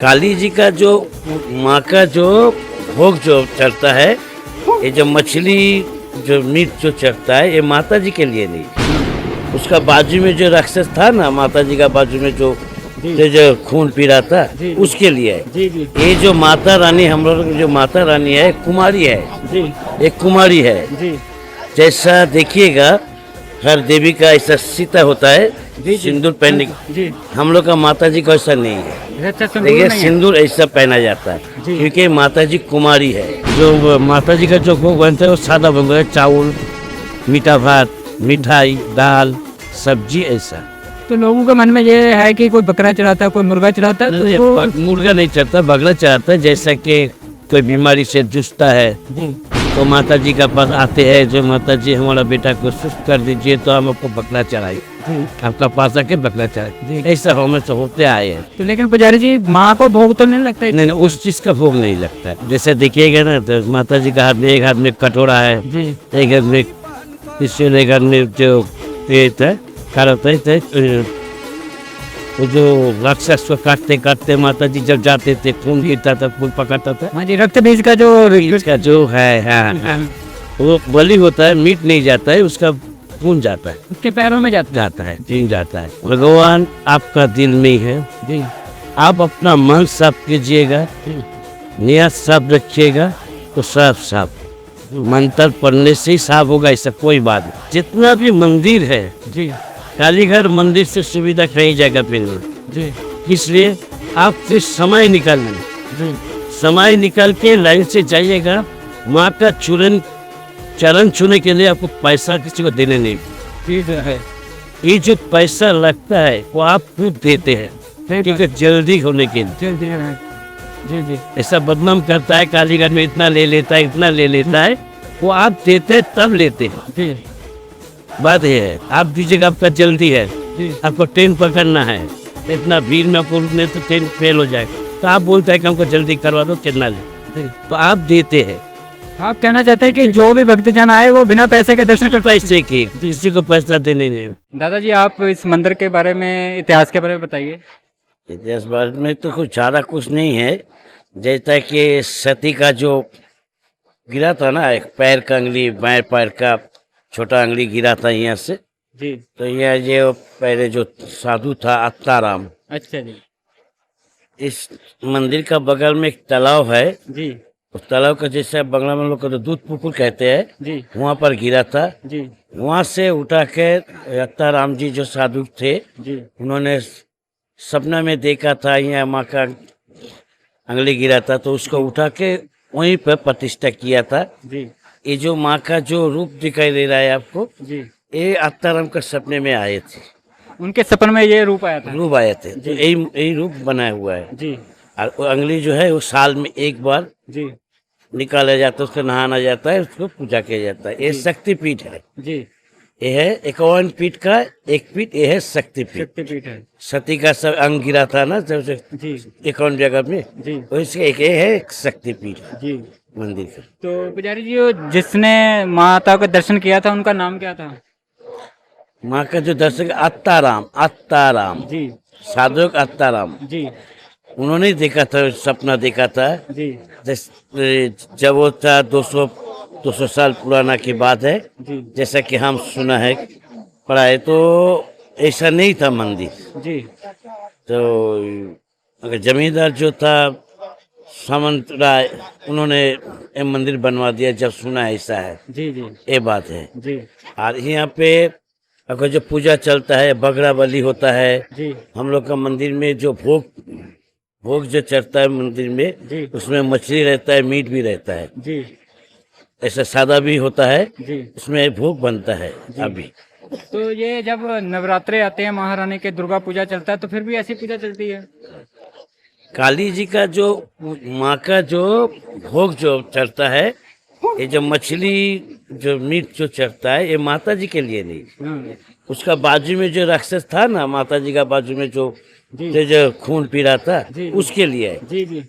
काली जी का जो माँ का जो भोग जो चढ़ता है, ये जो मछली जो मीट जो चढ़ता है, ये माता जी के लिए नहीं। उसका बाजू में जो राक्षस था ना, माता जी का बाजू में जो खून पी रहा था, उसके लिए है। ये जो माता रानी, हम लोग जो माता रानी है, कुमारी है, एक कुमारी है। जैसा देखिएगा हर देवी का ऐसा सीता होता है, सिंदूर पहनने, हम लोग का माता जी को ऐसा नहीं है। देखिए सिंदूर ऐसा पहना जाता है क्योंकि माता जी कुमारी है। जो माता जी का जो भोग बनता है वो सादा बनता है, चावल, मीठा भात, मिठाई, दाल, सब्जी, ऐसा। तो लोगों के मन में ये है कि कोई बकरा चढ़ाता है, कोई मुर्गा चढ़ाता है, तो मुर्गा नहीं चढ़ता, बगला चढ़ाता है। जैसा कि कोई बीमारी से जूझता है तो माता जी का पास आते हैं, जो माता जी हमारा बेटा को सुस्त कर दीजिए तो हम आपको बकरा चढ़ाई, आपका पास आके बकरा चढ़ाई, ऐसा हमें तो होते आए हैं। तो लेकिन पुजारी जी माँ को भोग तो नहीं लगता है? नहीं, उस चीज का भोग नहीं लगता है। जैसे देखिएगा ना तो माता जी का हाथ में, एक हाथ में कटोरा है, एक हाथ में त्रिशूल, एक हाथ में जो पेट है, खड़ा होता है। वो जो राक्षस को काटते काटते माता जी जब जाते थे, खून गिरता था, खून पकड़ता था। हाँ जी, रक्त बीज का जो है, हाँ, वो बलि होता है, मीट नहीं जाता है, उसका खून जाता है, उसके पैरों में जाता है, जीन जाता है। भगवान आपका दिल में है जी, आप अपना मन साफ कीजिएगा, नियत साफ रखिएगा तो साफ मंत्र पढ़ने से ही साफ होगा, ऐसा कोई बात नहीं। जितना भी मंदिर है जी, कालीघर मंदिर से सुविधा कहीं जगह पे नहीं जी, इसलिए आप फिर समय निकाल के लाइन से जाइएगा। माँ का चरण छूने के लिए आपको पैसा किसी को देने नहीं, ठीक है। ये जो पैसा लगता है वो आप खुद देते हैं क्योंकि जल्दी होने के लिए। जी, ऐसा बदनाम करता है कालीघर में, इतना ले लेता है, वो आप देते हैं तब लेते हैं। बात ये है, आप दीजिएगा, आपका जल्दी है, आपको ट्रेन पकड़ना है, इतना भीड़ में आपको रुकने तो ट्रेन फेल हो जाएगा, तो आप बोलते हैं कि हमको जल्दी करवा दो, कितना ले, तो आप देते हैं। आप कहना चाहते हैं कि जो भी भक्तजन आए वो बिना पैसे के दर्शन कर पैसे की, किसी को पैसा देने नहीं। दादाजी आप इस मंदिर के बारे में, इतिहास के बारे में बताइए। इतिहास बारे में तो कुछ ज़्यादा कुछ नहीं है। जैसा कि सती का जो गिरा था ना, एक पैर का अंगली, बाएं पैर का छोटा अंगली गिरा था यहाँ से जी, तो यह जो पहले जो साधु था अत्ताराम, अच्छा जी, इस मंदिर का बगल में एक तालाब है जी, उस तालाब का जैसे बंगला में लोग तो दूध पुकुर कहते हैं जी, वहाँ पर गिरा था जी, वहाँ से उठा के अत्ताराम जी जो साधु थे जी, उन्होंने सपना में देखा था यहाँ माँ का अंगली गिरा था, तो उसको उठा के वहीं पर प्रतिष्ठा किया था जी, ये जो माँ का जो रूप दिखाई दे रहा है आपको, जी, ये अत्ताराम के सपने में आए थे, उनके सपन में ये रूप आया था, रूप आए थे, तो यही रूप बनाया हुआ है जी, और वो अंगली जो है वो साल में एक बार जी, निकाला जाता है, उसको नहाना जाता है, उसको पूजा किया जाता है। ये शक्तिपीठ है, जी, ये है 51 पीठ का एक पीठ, ये है शक्तिपीठ है, सती का सब अंग गिरा था ना जब से जी, 51 जगह में, जी, वैसे एक ये है एक शक्तिपीठ जी। मंदिर का। तो पुजारी जी जिसने माता का दर्शन किया था उनका नाम क्या था? माँ का जो दर्शक अत्ताराम जी, साधक अत्ताराम, जी, उन्होंने देखा था, सपना देखा था। जी, जब वो था 200 साल पुराना की बात है, जी, जैसा कि हम सुना है, पढ़ा है, तो ऐसा नहीं था मंदिर। जी, तो अगर जमींदार जो था सामंत राय, उन्होंने ये मंदिर बनवा दिया जब सुना है ऐसा है, जी, जी, ये बात है। जी, और यहाँ पे अगर जो पूजा चलता है, बकरा बलि होता है, जी, हम लोग का मंदिर में जो भोग जो चढ़ता है मंदिर में, जी, उसमें मछली रहता है, मीट भी रहता है, जी, ऐसा सादा भी होता है, जी, उसमें भोग बनता है अभी। तो ये जब नवरात्रे आते हैं, महारानी के दुर्गा पूजा चलता है, तो फिर भी ऐसी पूजा चलती है? काली जी का जो माँ का जो भोग जो चढ़ता है, ये जो मछली जो मीट जो चढ़ता है, ये माता जी के लिए नहीं। उसका बाजू में जो राक्षस था ना, माता जी का बाजू में जो खून पी रहा था, उसके लिए है।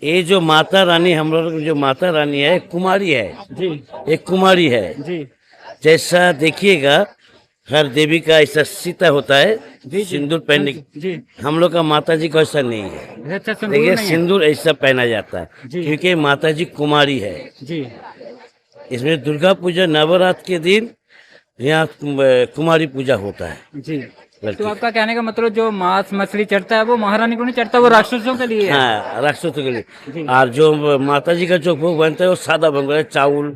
ये जो माता रानी, हम लोग जो माता रानी है, कुमारी है, एक कुमारी है। जैसा देखिएगा हर देवी का ऐसा सीता होता है जी। सिंदूर पहनने जी। हम लोग का माता जी का ऐसा नहीं है। अच्छा, सिंदूर देखिए नहीं है। सिंदूर ऐसा पहना जाता है जी। क्योंकि माता जी कुमारी है। जी। इसमें दुर्गा पूजा नवरात्र के दिन यहाँ कुमारी पूजा होता है। जी। लड़की तो आपका कहने का मतलब जो मांस मछली चढ़ता है वो महारानी को नहीं चढ़ता, वो राक्षसों के लिए है। हाँ राक्षसों के जी। लिए। और जो माता जी का जो भोग बनता है वो सादा भोग है, चावल,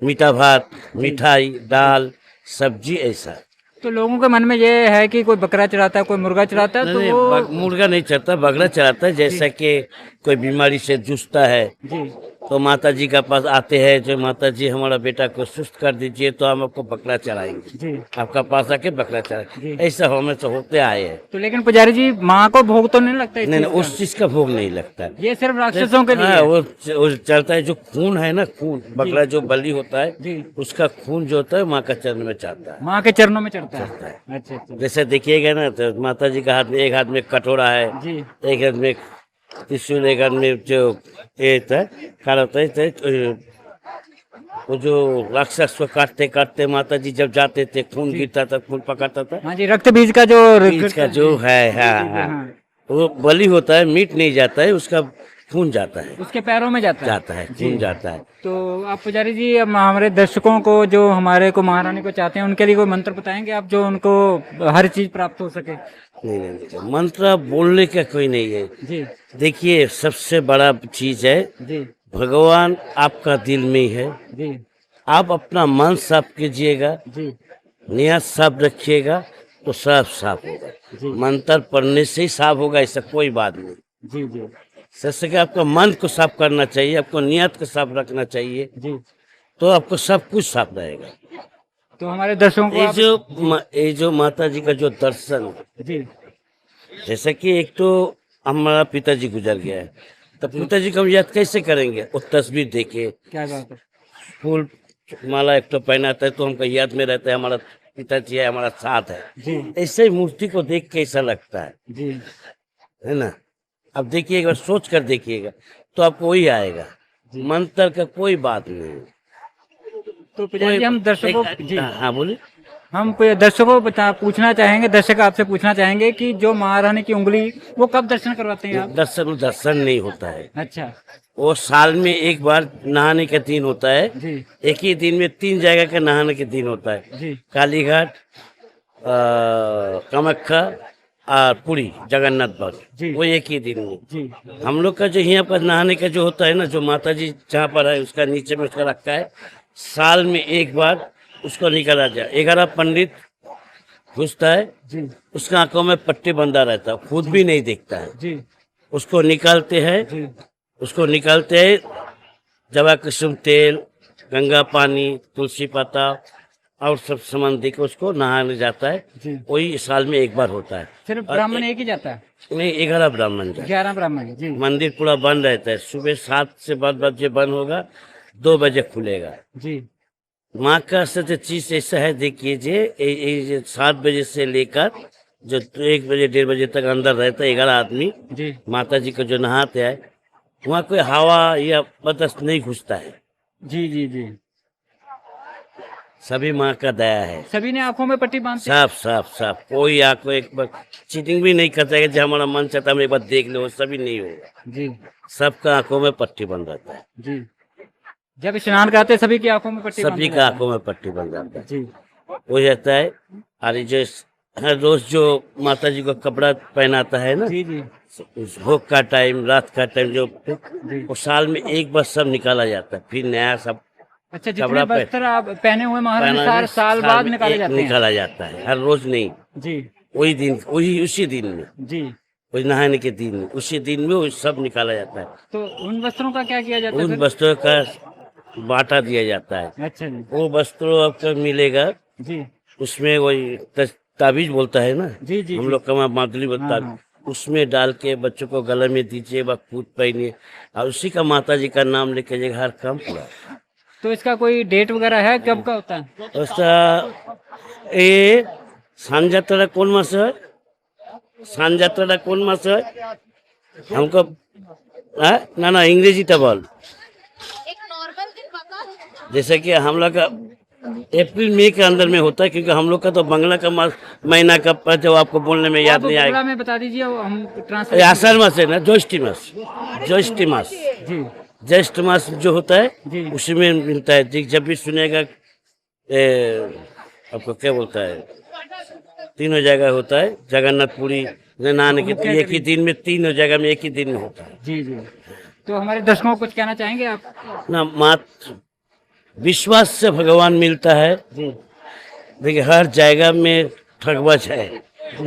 मीठा भात, मिठाई, दाल, सब्जी ऐसा। तो लोगों के मन में ये है कि कोई बकरा चढ़ाता है, कोई मुर्गा चढ़ाता है, तो नहीं वो मुर्गा नहीं चढ़ता, बगड़ा चढ़ाता है। जैसा कि कोई बीमारी से जूझता है जी। तो माता जी का पास आते हैं, जो माता जी हमारा बेटा को सुस्त कर दीजिए तो हम आपको बकरा चढ़ाएंगे, जी। आपका पास आके बकरा जी। चढ़ाएंगे। ऐसा हमें से होते आए हैं। तो लेकिन पुजारी जी माँ को भोग तो नहीं लगता इस नहीं चीज नहीं उस चीज का भोग नहीं लगता। का? ये सिर्फ राक्षसों के लिए हाँ है। वो चलता है, जो खून है ना, खून बकरा जो बलि होता है जी। उसका खून जो होता है माँ का चरण में चढ़ता है। माँ के चरणों में चढ़ता है। चढ़ता है। अच्छा अच्छा। जैसे देखिएगा ना तो माता जी का हाथ में, एक हाथ में कटोरा है, जी। एक हाथ में त्रिशूल, एक हाथ में जो ये होता है क्या होता है वो जो राक्षस को काटते काटते माता जी जब जाते थे खून गिरता था, खून पकड़ता था। हाँ जी, रक्त बीज का जो बीच का जो है, हाँ हाँ हाँ, वो बलि होता है, मीट नहीं जाता है, उसका खून जाता है, उसके पैरों में जाता है। जाता है, खून जाता है। तो आप पुजारी जी अब हमारे दर्शकों को जो हमारे को महारानी को चाहते हैं उनके लिए कोई मंत्र बताएंगे आप, जो उनको हर चीज प्राप्त हो सके? नहीं नहीं देखिए, मंत्र बोलने का कोई नहीं है। जी। देखिए सबसे बड़ा चीज है जी। भगवान आपका दिल में ही है। जी। आप अपना मन साफ कीजिएगा, जी। नियत साफ रखिएगा तो सब साफ होगा। जी। मंत्र पढ़ने से ही साफ होगा, ऐसा कोई बात नहीं। जी। जी। जैसे कि आपका मन को साफ करना चाहिए, आपको नियत को साफ रखना चाहिए, जी। तो आपको सब कुछ साफ रहेगा। तो हमारे दर्शकों को ये जो माता जी का जो दर्शन, जी। जैसे कि एक तो हमारा पिताजी गुजर गया है, तो पिताजी को हम याद कैसे करेंगे? वो तस्वीर देखे, क्या बात है। फूल माला एक तो पहनाता है तो हमको याद में रहता है हमारा पिताजी है, हमारा साथ है। जी। ऐसे ही मूर्ति को देख के ऐसा लगता जी। है ना। अब देखिए एक बार सोच कर देखिएगा तो आपको वही आएगा। मंत्र का कोई बात नहीं। तो पुजारी जी हम दर्शकों जी हाँ बोलिए। हम दर्शकों को पूछना चाहेंगे, दर्शक आपसे पूछना चाहेंगे कि जो महारानी की उंगली वो कब दर्शन करवाते हैं आप? दर्शन नहीं होता है, अच्छा। वो साल में एक बार नहाने का दिन होता है। जी। एक ही दिन में 3 जगह का नहाने का दिन होता है। जी। कालीघाट, कामाख्या और पुरी जगन्नाथ जी। भवन, वो एक ही दिन में। जी। हम लोग का जो यहाँ पर नहाने का जो होता है ना, जो माता जी जहाँ पर है उसका नीचे में उसका रखा है, साल में एक बार उसको निकाला जाए। 11 पंडित घुसता है, जी। उसका आंखों में पट्टी बंधा रहता है, खुद भी नहीं देखता है। जी। उसको निकालते हैं, जी। उसको निकालते हैं, जवा कुसुम तेल, गंगा पानी, तुलसी पत्ता और सब सामान देकर उसको नहाने जाता है। जी। वही साल में एक बार होता है। सिर्फ ब्राह्मण एक ही जाता है? नहीं 11 ब्राह्मण जाते। 11 ब्राह्मण। जी। मंदिर पूरा बंद रहता है, सुबह 7 से 12 बजे बंद होगा, 2 बजे खुलेगा। जी। माँ का सत्य चीज ऐसा है, देखिए 7 बजे से लेकर जो 1 बजे 1:30 बजे तक अंदर रहता है 11 आदमी। जी। माता जी को जो नहाते हैं वहाँ कोई हवा या बदस नहीं घुसता है। जी। जी। जी। सभी माँ का दया है। सभी ने आंखों में पट्टी बांधते? साफ कोई आपको एक बार चीटिंग भी नहीं करता है कि हमारा मन चाहता है हम एक बार देख लो, सभी नहीं होगा। जी। सबका आंखों में पट्टी बन रहता है। जी। जब स्नान करते सभी की आंखों में पट्टी सभी बांधा का जाता आंखों में पट्टी बन जाता है। है? जी। हो जाता है। और ये जो हर रोज जो माता जी को कपड़ा पहनाता है ना, जी। जी। उस भोग का टाइम, रात का टाइम जो जी। वो साल में एक बार सब निकाला जाता है, फिर नया सब अच्छा, जितने कपड़ा वस्त्र आप पहने हुए महारानी पहना साल बाद में निकाले एक जाते हैं? निकाला जाता है, हर रोज नहीं। जी। वही दिन, वही उसी दिन में, जी। वही नहाने के दिन में, उसी दिन में वो सब निकाला जाता है। तो उन वस्त्रों का क्या किया जाता है उन फिर? वस्त्रों का बांटा दिया जाता है। अच्छा जी। वो वस्त्रों आपको मिलेगा, जी। उसमें वही ताबीज बोलता है ना, जी। जी। हम लोग का वहाँ मादुली बोलता हाँ। है, उसमें डाल के बच्चों को गले में दीजिए, वह खुद पहनिए और उसी का माता जी का नाम लेके जाएगा, हर काम पूरा। तो इसका कोई डेट वगैरह है, कब का होता है? ऐसा ये सान যাত্রাটা কোন মাসে হয়? सान যাত্রাটা কোন মাসে হয়? हमको ना इंग्रेजी तो बोल। एक नॉर्मल दिन बता। जैसे कि हम लोग का अप्रैल मई के अंदर में होता है, क्योंकि हम लोग का तो बंगला का महीना का जो आपको बोलने में याद आप नहीं बंगला आएगा। में बता दीजिए, हम ये ट्रांसलेट। आषाढ़ मास है ना, ज्येष्ठ मास, ज्येष्ठ मास, जी ज्येष्ठ मास जो होता है जी उसी में मिलता है। जब भी सुनेगा आपको क्या बोलता है, तीनों जगह होता है, जगन्नाथपुरी नहाने के एक ही दिन में, तीनों जगह में एक ही दिन में होता है जी जी। तो हमारे दर्शकों को कुछ कहना चाहेंगे आप? ना। मात्र विश्वास से भगवान मिलता है। जी देखिए हर जगह में ठगबाज है,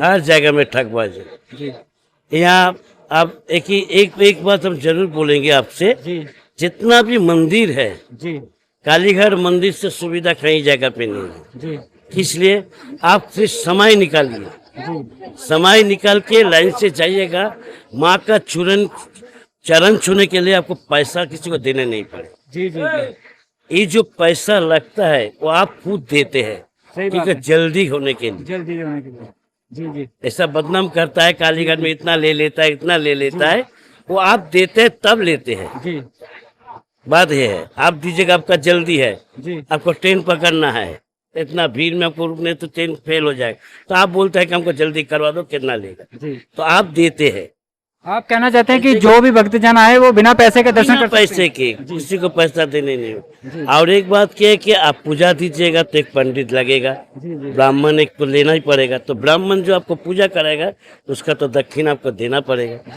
हर जगह में ठगबाज है। जी यहाँ आप एक बात हम जरूर बोलेंगे आपसे, जी जितना भी मंदिर है, जी कालीघर मंदिर से सुविधा कहीं जगह पे नहीं है। जी इसलिए आप सिर्फ समय निकालिए, जी समय निकाल के लाइन से जाइएगा। माँ का चरण छूने के लिए आपको पैसा किसी को देने नहीं पड़े। जी जी जी। ये जो पैसा लगता है वो आप खुद देते हैं, सही बात क्योंकि है, जल्दी होने के लिए। जल्दी होने के लिए। जी जी ऐसा बदनाम करता है, कालीघर में इतना ले लेता है, इतना ले लेता है, वो आप देते हैं तब लेते हैं। जी बात ये है, आप दीजिएगा, आपका जल्दी है, जी आपको ट्रेन पकड़ना है, इतना भीड़ में आपको रुकने तो ट्रेन फेल हो जाएगा, तो आप बोलते हैं कि हमको जल्दी करवा दो, कितना लेगा, जी। तो आप देते हैं। आप कहना चाहते हैं कि जो भी भक्तजन आए वो बिना पैसे के दर्शन बिना कर सकते हैं? पैसे के, किसी को पैसा देने नहीं हो। और एक बात क्या है कि आप पूजा दीजिएगा तो एक पंडित लगेगा, जी जी ब्राह्मण एक तो लेना ही पड़ेगा, तो ब्राह्मण जो आपको पूजा कराएगा उसका तो दक्षिण आपको देना पड़ेगा।